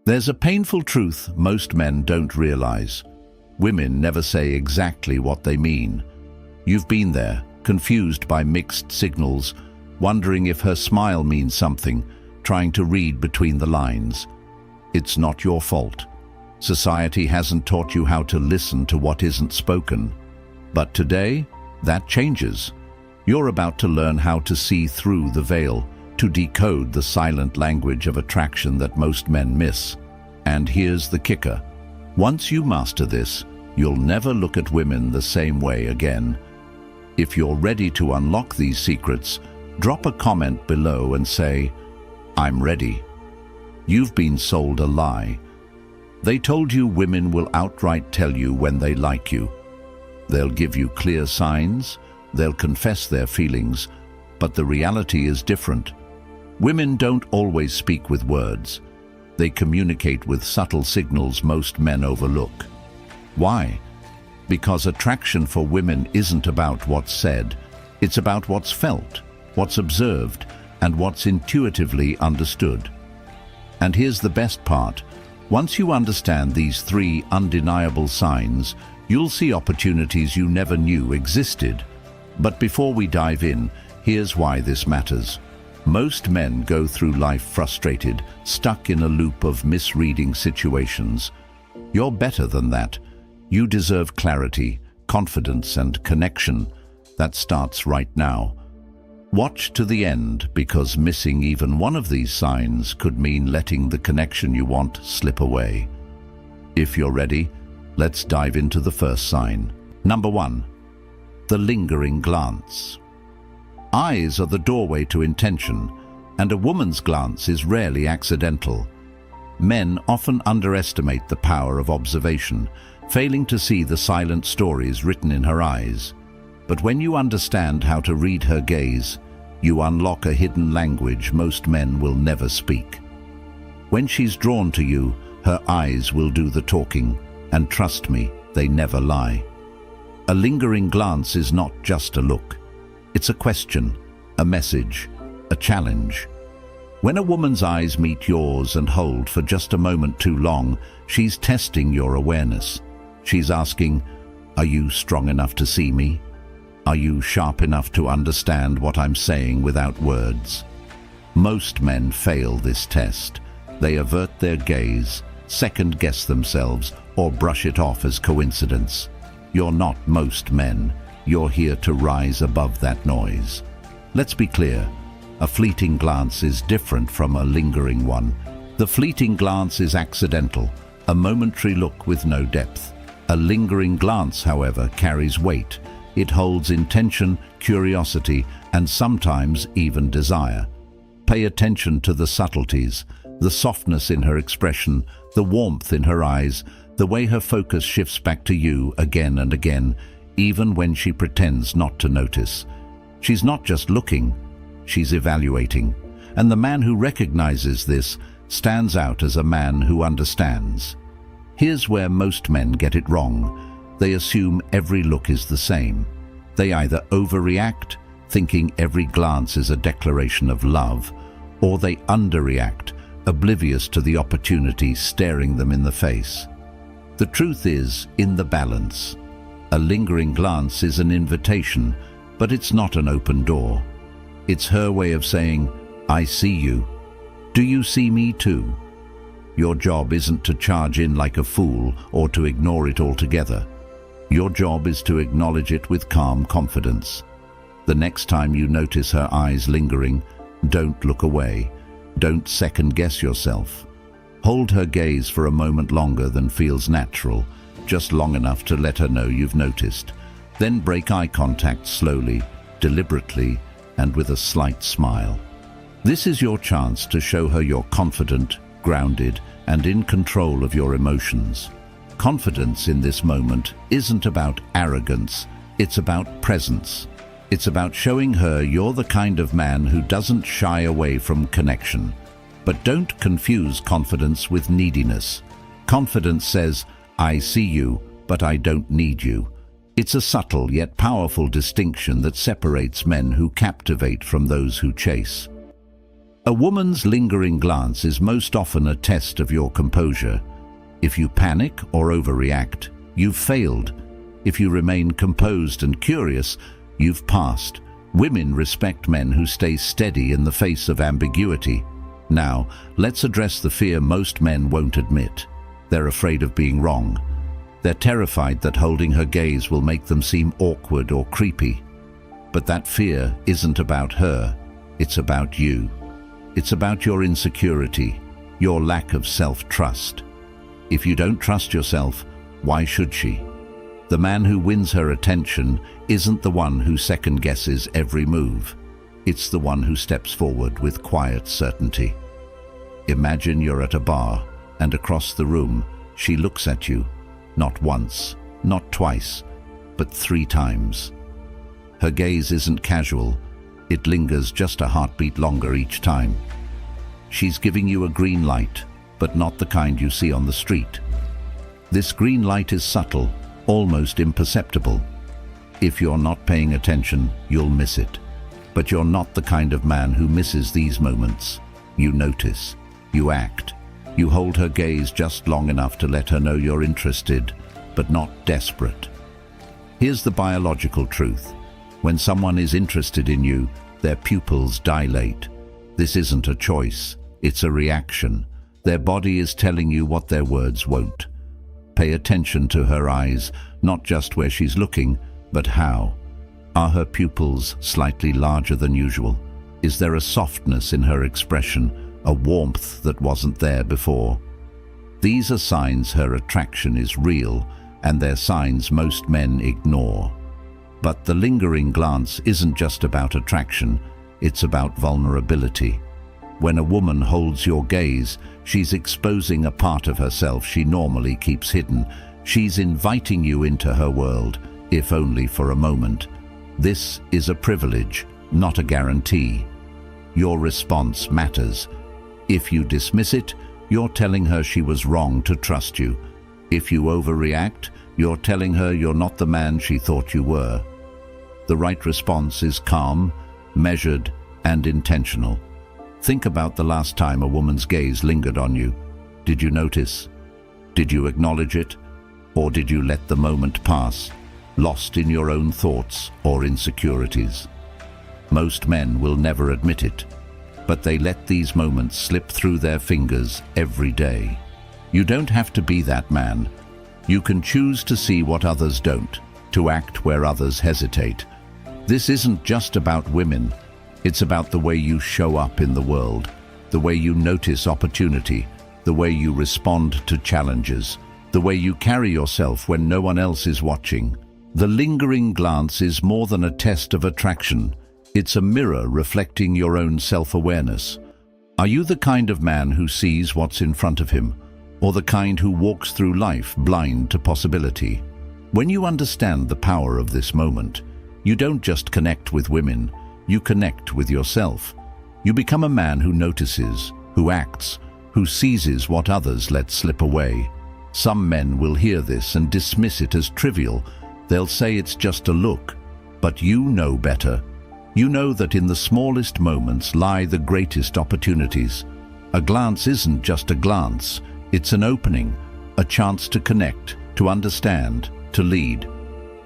There's a painful truth most men don't realize. Women never say exactly what they mean. You've been there, confused by mixed signals, wondering if her smile means something, trying to read between the lines. It's not your fault. Society hasn't taught you how to listen to what isn't spoken. But today, that changes. You're about to learn how to see through the veil, to decode the silent language of attraction that most men miss. And here's the kicker. Once you master this, you'll never look at women the same way again. If you're ready to unlock these secrets, drop a comment below and say, "I'm ready." You've been sold a lie. They told you women will outright tell you when they like you. They'll give you clear signs, they'll confess their feelings, but the reality is different. Women don't always speak with words. They communicate with subtle signals most men overlook. Why? Because attraction for women isn't about what's said. It's about what's felt, what's observed, and what's intuitively understood. And here's the best part. Once you understand these three undeniable signs, you'll see opportunities you never knew existed. But before we dive in, here's why this matters. Most men go through life frustrated, stuck in a loop of misreading situations. You're better than that. You deserve clarity, confidence, and connection. That starts right now. Watch to the end, because missing even one of these signs could mean letting the connection you want slip away. If you're ready, let's dive into the first sign. Number 1. The lingering glance. Eyes are the doorway to intention, and a woman's glance is rarely accidental. Men often underestimate the power of observation, failing to see the silent stories written in her eyes. But when you understand how to read her gaze, you unlock a hidden language most men will never speak. When she's drawn to you, her eyes will do the talking, and trust me, they never lie. A lingering glance is not just a look. It's a question, a message, a challenge. When a woman's eyes meet yours and hold for just a moment too long, she's testing your awareness. She's asking, "Are you strong enough to see me? Are you sharp enough to understand what I'm saying without words?" Most men fail this test. They avert their gaze, second-guess themselves, or brush it off as coincidence. You're not most men. You're here to rise above that noise. Let's be clear. A fleeting glance is different from a lingering one. The fleeting glance is accidental, a momentary look with no depth. A lingering glance, however, carries weight. It holds intention, curiosity, and sometimes even desire. Pay attention to the subtleties, the softness in her expression, the warmth in her eyes, the way her focus shifts back to you again and again, even when she pretends not to notice. She's not just looking, she's evaluating. And the man who recognizes this stands out as a man who understands. Here's where most men get it wrong. They assume every look is the same. They either overreact, thinking every glance is a declaration of love, or they underreact, oblivious to the opportunity staring them in the face. The truth is in the balance. A lingering glance is an invitation, but it's not an open door. It's her way of saying, "I see you. Do you see me too?" Your job isn't to charge in like a fool or to ignore it altogether. Your job is to acknowledge it with calm confidence. The next time you notice her eyes lingering, don't look away. Don't second-guess yourself. Hold her gaze for a moment longer than feels natural, just long enough to let her know you've noticed. Then break eye contact slowly, deliberately, and with a slight smile. This is your chance to show her you're confident, grounded, and in control of your emotions. Confidence in this moment isn't about arrogance, it's about presence. It's about showing her you're the kind of man who doesn't shy away from connection. But don't confuse confidence with neediness. Confidence says, "I see you, but I don't need you." It's a subtle yet powerful distinction that separates men who captivate from those who chase. A woman's lingering glance is most often a test of your composure. If you panic or overreact, you've failed. If you remain composed and curious, you've passed. Women respect men who stay steady in the face of ambiguity. Now, let's address the fear most men won't admit. They're afraid of being wrong. They're terrified that holding her gaze will make them seem awkward or creepy. But that fear isn't about her, it's about you. It's about your insecurity, your lack of self-trust. If you don't trust yourself, why should she? The man who wins her attention isn't the one who second-guesses every move. It's the one who steps forward with quiet certainty. Imagine you're at a bar, and across the room, she looks at you, not once, not twice, but 3 times. Her gaze isn't casual. It lingers just a heartbeat longer each time. She's giving you a green light, but not the kind you see on the street. This green light is subtle, almost imperceptible. If you're not paying attention, you'll miss it. But you're not the kind of man who misses these moments. You notice, you act, you hold her gaze just long enough to let her know you're interested, but not desperate. Here's the biological truth. When someone is interested in you, their pupils dilate. This isn't a choice, it's a reaction. Their body is telling you what their words won't. Pay attention to her eyes, not just where she's looking, but how. Are her pupils slightly larger than usual? Is there a softness in her expression, a warmth that wasn't there before? These are signs her attraction is real, and they're signs most men ignore. But the lingering glance isn't just about attraction, it's about vulnerability. When a woman holds your gaze, she's exposing a part of herself she normally keeps hidden. She's inviting you into her world, if only for a moment. This is a privilege, not a guarantee. Your response matters. If you dismiss it, you're telling her she was wrong to trust you. If you overreact, you're telling her you're not the man she thought you were. The right response is calm, measured, and intentional. Think about the last time a woman's gaze lingered on you. Did you notice? Did you acknowledge it? Or did you let the moment pass, lost in your own thoughts or insecurities? Most men will never admit it, but they let these moments slip through their fingers every day. You don't have to be that man. You can choose to see what others don't, to act where others hesitate. This isn't just about women. It's about the way you show up in the world, the way you notice opportunity, the way you respond to challenges, the way you carry yourself when no one else is watching. The lingering glance is more than a test of attraction. It's a mirror reflecting your own self-awareness. Are you the kind of man who sees what's in front of him, or the kind who walks through life blind to possibility? When you understand the power of this moment, you don't just connect with women, you connect with yourself. You become a man who notices, who acts, who seizes what others let slip away. Some men will hear this and dismiss it as trivial. They'll say it's just a look. But you know better. You know that in the smallest moments lie the greatest opportunities. A glance isn't just a glance. It's an opening, a chance to connect, to understand, to lead.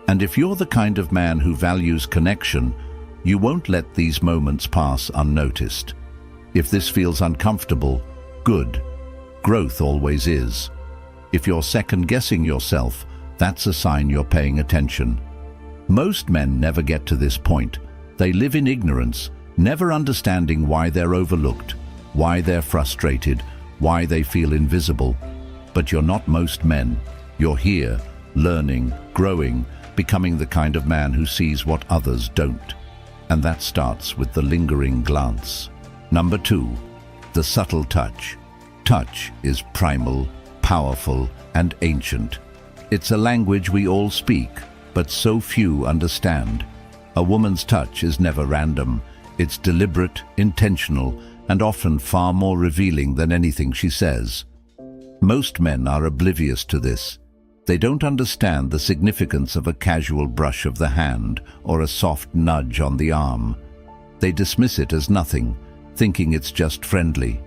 And if you're the kind of man who values connection, you won't let these moments pass unnoticed. If this feels uncomfortable, good. Growth always is. If you're second-guessing yourself, that's a sign you're paying attention. Most men never get to this point. They live in ignorance, never understanding why they're overlooked, why they're frustrated, why they feel invisible. But you're not most men. You're here, learning, growing, becoming the kind of man who sees what others don't. And that starts with the lingering glance. Number 2, the subtle touch. Touch is primal, powerful, and ancient. It's a language we all speak, but so few understand. A woman's touch is never random. It's deliberate, intentional, and often far more revealing than anything she says. Most men are oblivious to this. They don't understand the significance of a casual brush of the hand or a soft nudge on the arm. They dismiss it as nothing. thinking it's just friendly.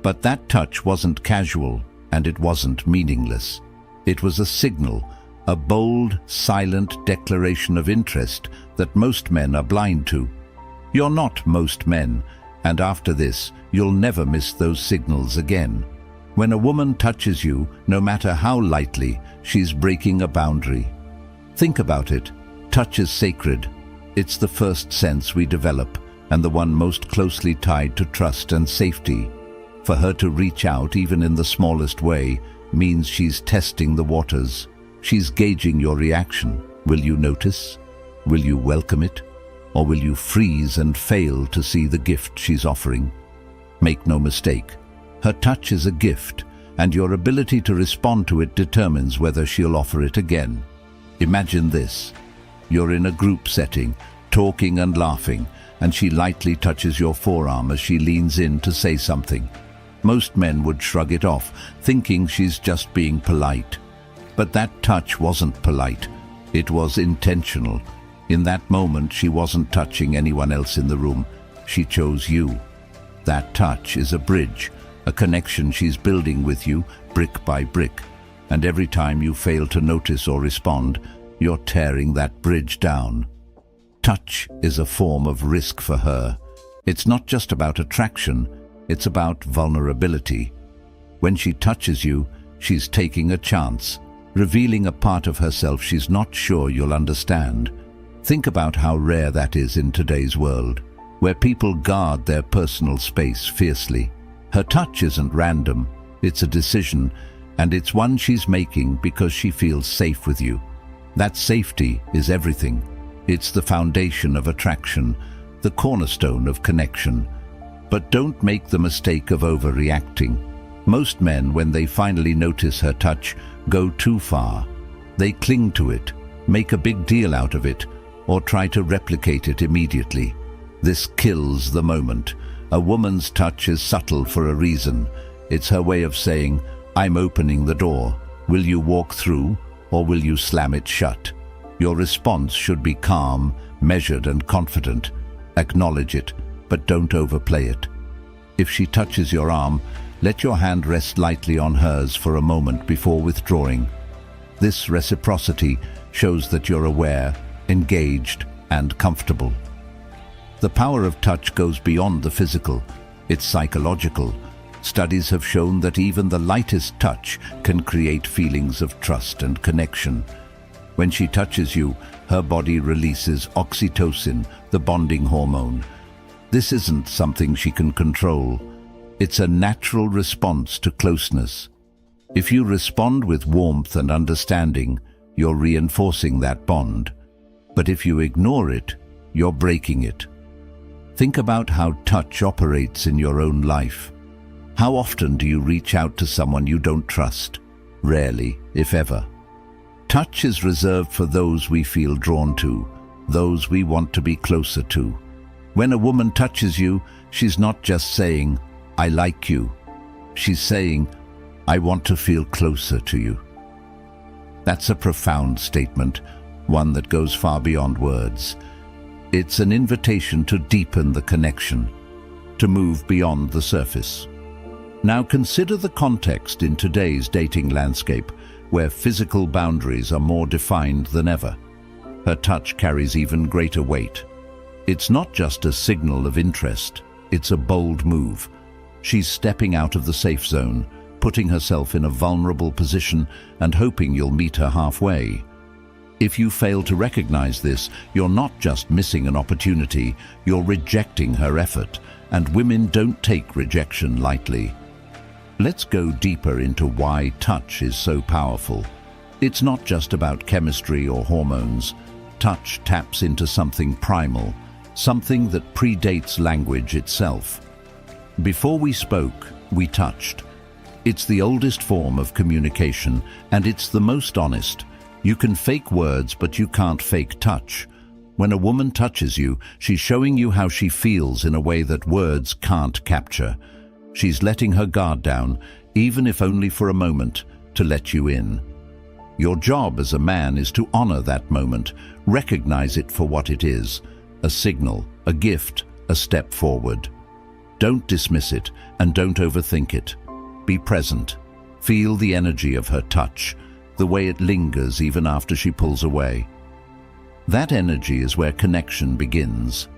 But that touch wasn't casual, and it wasn't meaningless. It was a signal, a bold, silent declaration of interest that most men are blind to. You're not most men, and after this, you'll never miss those signals again. When a woman touches you, no matter how lightly, she's breaking a boundary. Think about it. Touch is sacred. It's the first sense we develop, and the one most closely tied to trust and safety. For her to reach out, even in the smallest way, means she's testing the waters. She's gauging your reaction. Will you notice? Will you welcome it? Or will you freeze and fail to see the gift she's offering? Make no mistake, her touch is a gift, and your ability to respond to it determines whether she'll offer it again. Imagine this. You're in a group setting, talking and laughing, and she lightly touches your forearm as she leans in to say something. Most men would shrug it off, thinking she's just being polite. But that touch wasn't polite. It was intentional. In that moment, she wasn't touching anyone else in the room. She chose you. That touch is a bridge, a connection she's building with you, brick by brick. And every time you fail to notice or respond, you're tearing that bridge down. Touch is a form of risk for her. It's not just about attraction, it's about vulnerability. When she touches you, she's taking a chance, revealing a part of herself she's not sure you'll understand. Think about how rare that is in today's world, where people guard their personal space fiercely. Her touch isn't random, it's a decision, and it's one she's making because she feels safe with you. That safety is everything. It's the foundation of attraction, the cornerstone of connection. But don't make the mistake of overreacting. Most men, when they finally notice her touch, go too far. They cling to it, make a big deal out of it, or try to replicate it immediately. This kills the moment. A woman's touch is subtle for a reason. It's her way of saying, "I'm opening the door. Will you walk through, or will you slam it shut?" Your response should be calm, measured, and confident. Acknowledge it, but don't overplay it. If she touches your arm, let your hand rest lightly on hers for a moment before withdrawing. This reciprocity shows that you're aware, engaged, and comfortable. The power of touch goes beyond the physical. It's psychological. Studies have shown that even the lightest touch can create feelings of trust and connection. When she touches you, her body releases oxytocin, the bonding hormone. This isn't something she can control. It's a natural response to closeness. If you respond with warmth and understanding, you're reinforcing that bond. But if you ignore it, you're breaking it. Think about how touch operates in your own life. How often do you reach out to someone you don't trust? Rarely, if ever. Touch is reserved for those we feel drawn to, those we want to be closer to. When a woman touches you, she's not just saying, "I like you." She's saying, "I want to feel closer to you." That's a profound statement, one that goes far beyond words. It's an invitation to deepen the connection, to move beyond the surface. Now consider the context in today's dating landscape, where physical boundaries are more defined than ever. Her touch carries even greater weight. It's not just a signal of interest, it's a bold move. She's stepping out of the safe zone, putting herself in a vulnerable position and hoping you'll meet her halfway. If you fail to recognize this, you're not just missing an opportunity, you're rejecting her effort, and women don't take rejection lightly. Let's go deeper into why touch is so powerful. It's not just about chemistry or hormones. Touch taps into something primal, something that predates language itself. Before we spoke, we touched. It's the oldest form of communication, and it's the most honest. You can fake words, but you can't fake touch. When a woman touches you, she's showing you how she feels in a way that words can't capture. She's letting her guard down, even if only for a moment, to let you in. Your job as a man is to honor that moment, recognize it for what it is, a signal, a gift, a step forward. Don't dismiss it and don't overthink it. Be present. Feel the energy of her touch, the way it lingers even after she pulls away. That energy is where connection begins.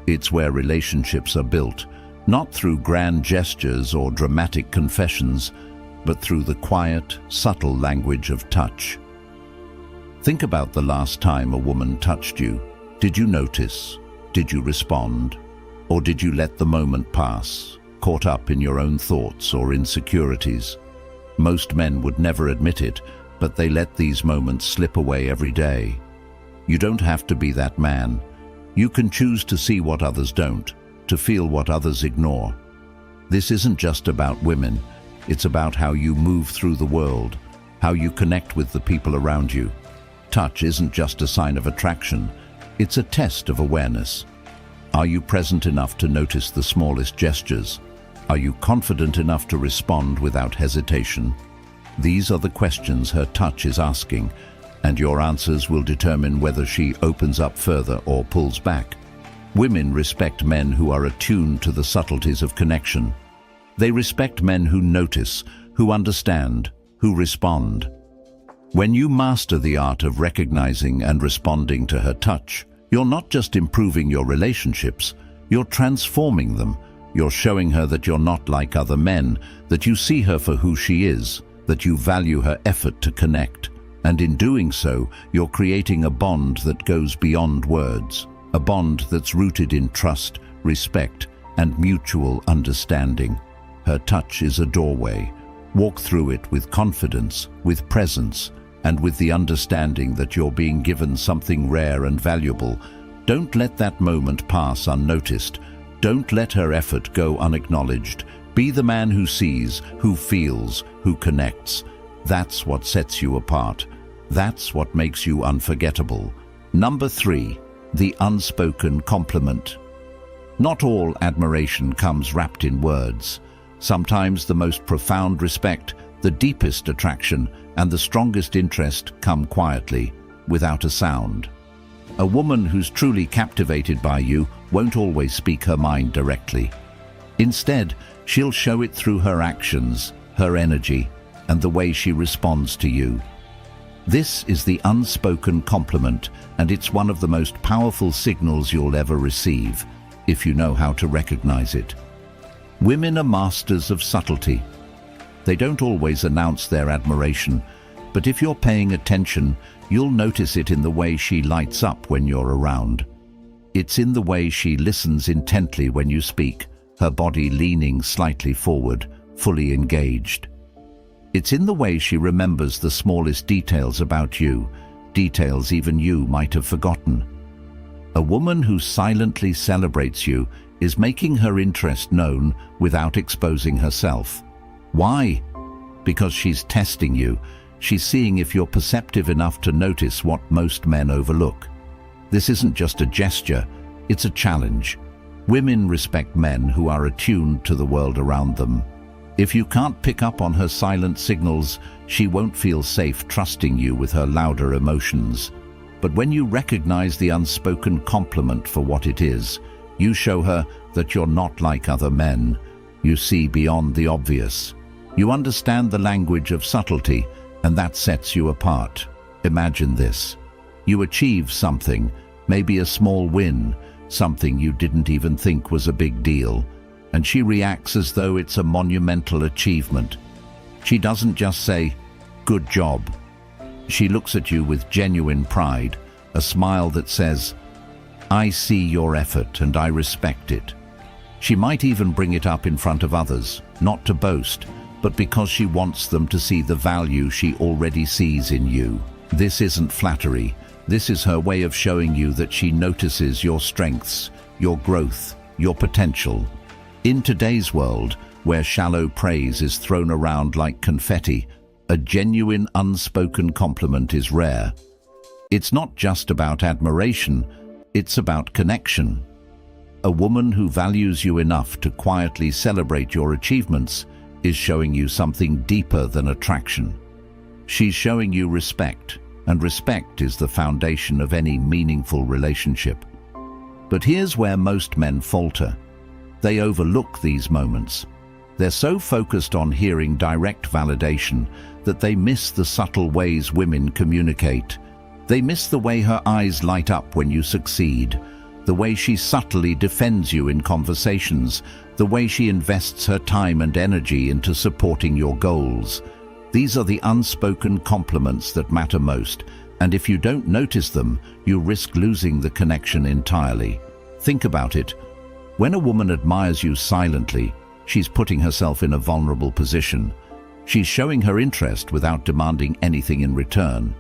It's where relationships are built, not through grand gestures or dramatic confessions, but through the quiet, subtle language of touch. Think about the last time a woman touched you. Did you notice? Did you respond? Or did you let the moment pass, caught up in your own thoughts or insecurities? Most men would never admit it, but they let these moments slip away every day. You don't have to be that man. You can choose to see what others don't, to feel what others ignore. This isn't just about women. It's about how you move through the world, how you connect with the people around you. Touch isn't just a sign of attraction. It's a test of awareness. Are you present enough to notice the smallest gestures? Are you confident enough to respond without hesitation? These are the questions her touch is asking, and your answers will determine whether she opens up further or pulls back. Women respect men who are attuned to the subtleties of connection. They respect men who notice, who understand, who respond. When you master the art of recognizing and responding to her touch, you're not just improving your relationships, you're transforming them. You're showing her that you're not like other men, that you see her for who she is, that you value her effort to connect. And in doing so, you're creating a bond that goes beyond words, a bond that's rooted in trust, respect, and mutual understanding. Her touch is a doorway. Walk through it with confidence, with presence, and with the understanding that you're being given something rare and valuable. Don't let that moment pass unnoticed. Don't let her effort go unacknowledged. Be the man who sees, who feels, who connects. That's what sets you apart. That's what makes you unforgettable. Number 3, the unspoken compliment. Not all admiration comes wrapped in words. Sometimes the most profound respect, the deepest attraction, and the strongest interest come quietly, without a sound. A woman who's truly captivated by you won't always speak her mind directly. Instead, she'll show it through her actions, her energy, and the way she responds to you. This is the unspoken compliment, and it's one of the most powerful signals you'll ever receive, if you know how to recognize it. Women are masters of subtlety. They don't always announce their admiration, but if you're paying attention, you'll notice it in the way she lights up when you're around. It's in the way she listens intently when you speak, her body leaning slightly forward, fully engaged. It's in the way she remembers the smallest details about you, details even you might have forgotten. A woman who silently celebrates you is making her interest known without exposing herself. Why? Because she's testing you. She's seeing if you're perceptive enough to notice what most men overlook. This isn't just a gesture, it's a challenge. Women respect men who are attuned to the world around them. If you can't pick up on her silent signals, she won't feel safe trusting you with her louder emotions. But when you recognize the unspoken compliment for what it is, you show her that you're not like other men. You see beyond the obvious. You understand the language of subtlety, and that sets you apart. Imagine this. You achieve something, maybe a small win, something you didn't even think was a big deal, and she reacts as though it's a monumental achievement. She doesn't just say, "Good job." She looks at you with genuine pride, a smile that says, "I see your effort and I respect it." She might even bring it up in front of others, not to boast, but because she wants them to see the value she already sees in you. This isn't flattery. This is her way of showing you that she notices your strengths, your growth, your potential. In today's world, where shallow praise is thrown around like confetti, a genuine unspoken compliment is rare. It's not just about admiration, it's about connection. A woman who values you enough to quietly celebrate your achievements is showing you something deeper than attraction. She's showing you respect, and respect is the foundation of any meaningful relationship. But here's where most men falter. they overlook these moments. They're so focused on hearing direct validation that they miss the subtle ways women communicate. They miss the way her eyes light up when you succeed, the way she subtly defends you in conversations, the way she invests her time and energy into supporting your goals. These are the unspoken compliments that matter most, and if you don't notice them, you risk losing the connection entirely. Think about it. When a woman admires you silently, she's putting herself in a vulnerable position. She's showing her interest without demanding anything in return.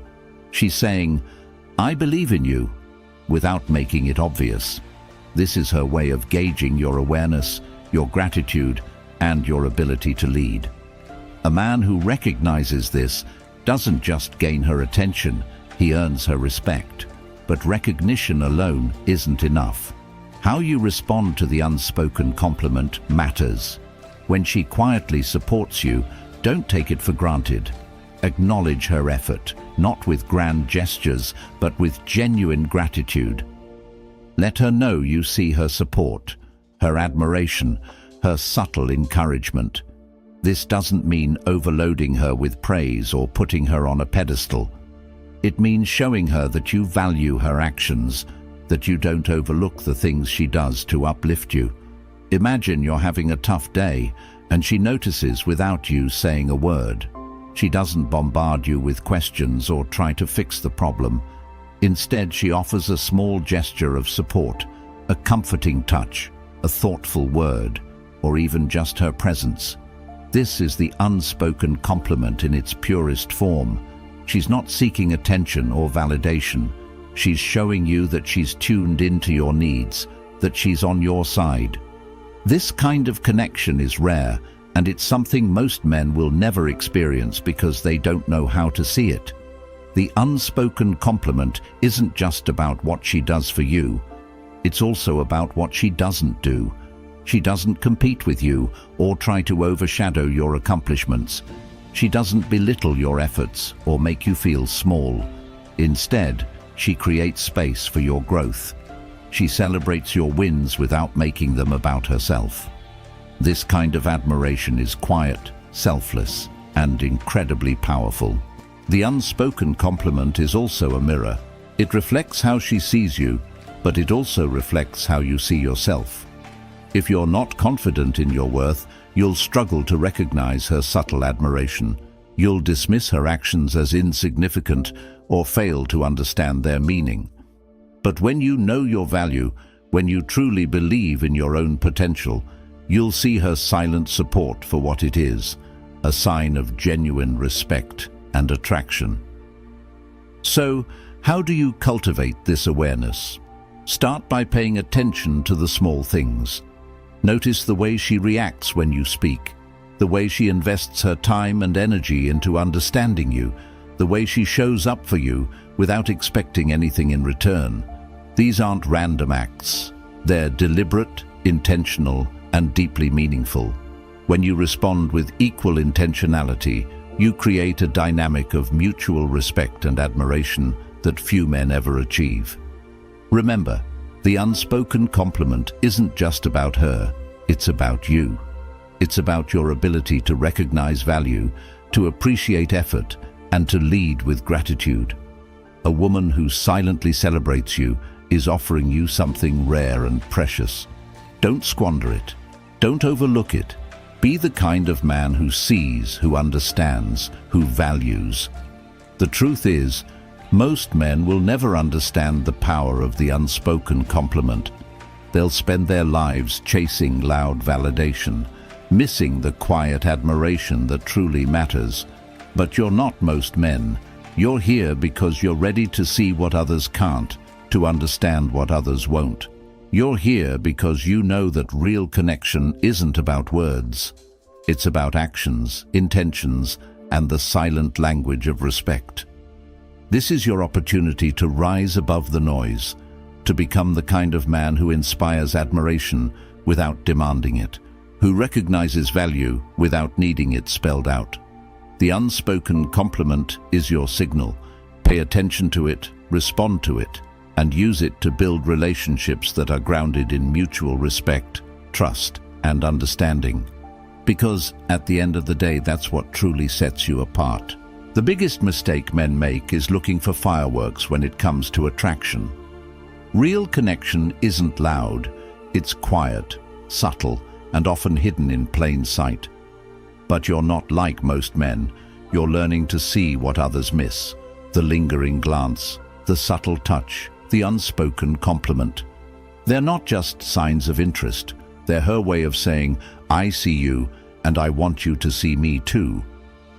She's saying, "I believe in you," without making it obvious. This is her way of gauging your awareness, your gratitude, and your ability to lead. A man who recognizes this doesn't just gain her attention, he earns her respect. But recognition alone isn't enough. How you respond to the unspoken compliment matters. When she quietly supports you, don't take it for granted. Acknowledge her effort, not with grand gestures, but with genuine gratitude. Let her know you see her support, her admiration, her subtle encouragement. This doesn't mean overloading her with praise or putting her on a pedestal. It means showing her that you value her actions, that you don't overlook the things she does to uplift you. Imagine you're having a tough day, and she notices without you saying a word. She doesn't bombard you with questions or try to fix the problem. Instead, she offers a small gesture of support, a comforting touch, a thoughtful word, or even just her presence. This is the unspoken compliment in its purest form. She's not seeking attention or validation. She's showing you that she's tuned into your needs, that she's on your side. This kind of connection is rare, and it's something most men will never experience because they don't know how to see it. The unspoken compliment isn't just about what she does for you. It's also about what she doesn't do. She doesn't compete with you or try to overshadow your accomplishments. She doesn't belittle your efforts or make you feel small. Instead, she creates space for your growth. She celebrates your wins without making them about herself. This kind of admiration is quiet, selfless, and incredibly powerful. The unspoken compliment is also a mirror. It reflects how she sees you, but it also reflects how you see yourself. If you're not confident in your worth, you'll struggle to recognize her subtle admiration. You'll dismiss her actions as insignificant or fail to understand their meaning. But when you know your value, when you truly believe in your own potential, you'll see her silent support for what it is, a sign of genuine respect and attraction. So, how do you cultivate this awareness? Start by paying attention to the small things. Notice the way she reacts when you speak, the way she invests her time and energy into understanding you, the way she shows up for you without expecting anything in return. These aren't random acts. They're deliberate, intentional, and deeply meaningful. When you respond with equal intentionality, you create a dynamic of mutual respect and admiration that few men ever achieve. Remember, the unspoken compliment isn't just about her, it's about you. It's about your ability to recognize value, to appreciate effort, and to lead with gratitude. A woman who silently celebrates you is offering you something rare and precious. Don't squander it. Don't overlook it. Be the kind of man who sees, who understands, who values. The truth is, most men will never understand the power of the unspoken compliment. They'll spend their lives chasing loud validation, missing the quiet admiration that truly matters. But you're not most men. You're here because you're ready to see what others can't, to understand what others won't. You're here because you know that real connection isn't about words. It's about actions, intentions, and the silent language of respect. This is your opportunity to rise above the noise, to become the kind of man who inspires admiration without demanding it, who recognizes value without needing it spelled out. The unspoken compliment is your signal. Pay attention to it, respond to it, and use it to build relationships that are grounded in mutual respect, trust, and understanding. Because at the end of the day, that's what truly sets you apart. The biggest mistake men make is looking for fireworks when it comes to attraction. Real connection isn't loud, it's quiet, subtle, and often hidden in plain sight. But you're not like most men. You're learning to see what others miss: the lingering glance, the subtle touch, the unspoken compliment. They're not just signs of interest. They're her way of saying, "I see you, and I want you to see me too."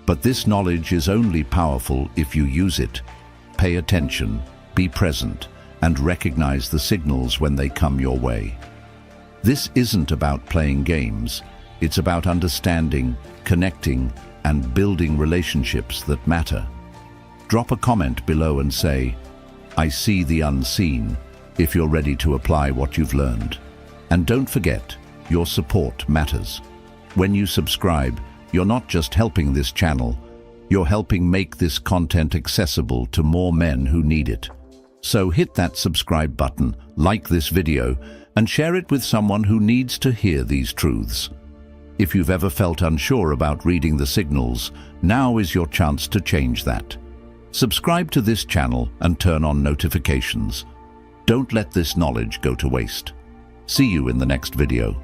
But this knowledge is only powerful if you use it. Pay attention, be present, and recognize the signals when they come your way. This isn't about playing games. It's about understanding, connecting, and building relationships that matter. Drop a comment below and say, "I see the unseen," if you're ready to apply what you've learned. And don't forget, your support matters. When you subscribe, you're not just helping this channel, you're helping make this content accessible to more men who need it. So hit that subscribe button, like this video, and share it with someone who needs to hear these truths. If you've ever felt unsure about reading the signals, now is your chance to change that. Subscribe to this channel and turn on notifications. Don't let this knowledge go to waste. See you in the next video.